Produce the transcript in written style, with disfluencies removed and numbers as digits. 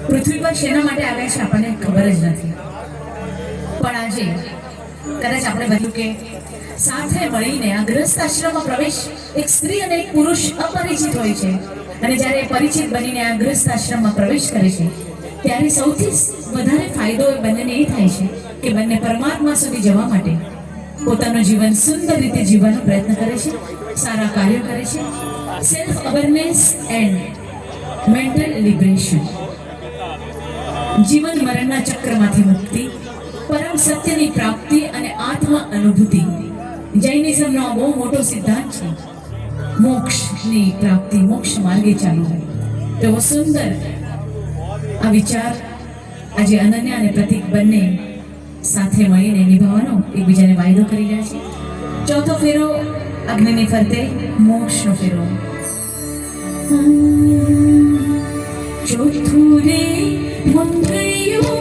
પૃથ્વી પર શેના માટે આવ્યા છે આપણને ખબર જ નથી, પણ આજે કદાચ આપણે બધું કે સાથે મળીને આ ગૃહસ્થ આશ્રમમાં પ્રવેશ એક સ્ત્રી અને એક પુરુષ અપરિચિત હોય છે, અને જ્યારે પરિચિત બનીને આ ગૃહસ્થ આશ્રમમાં પ્રવેશ કરે છે ત્યારે સૌથી વધારે ફાયદો એ બંનેને એ થાય છે કે બંને પરમાત્મા સુધી જવા માટે પોતાનું જીવન સુંદર રીતે જીવવાનો પ્રયત્ન કરે છે, સારા કાર્યો કરે છે. Self awareness and mental liberation, જીવન મરણના ચક્રમાંથી મુક્તિ, પરમ સત્યની પ્રાપ્તિ અને આત્મ અનુભૂતિ. જૈનિઝમનો આ બહુ મોટો સિદ્ધાંત છે, મોક્ષની પ્રાપ્તિ, મોક્ષ માર્ગે ચાલવું. તેવો સુંદર આ વિચાર આજે અનન્યા અને પ્રતીક બંને સાથે મળીને નિભાવવાનો એકબીજાને વાયદો કરી રહ્યા છે. ચોથો ફેરો અગ્નિની ફરતે મોક્ષનો ફેરો. ચોથું રે મંગળયું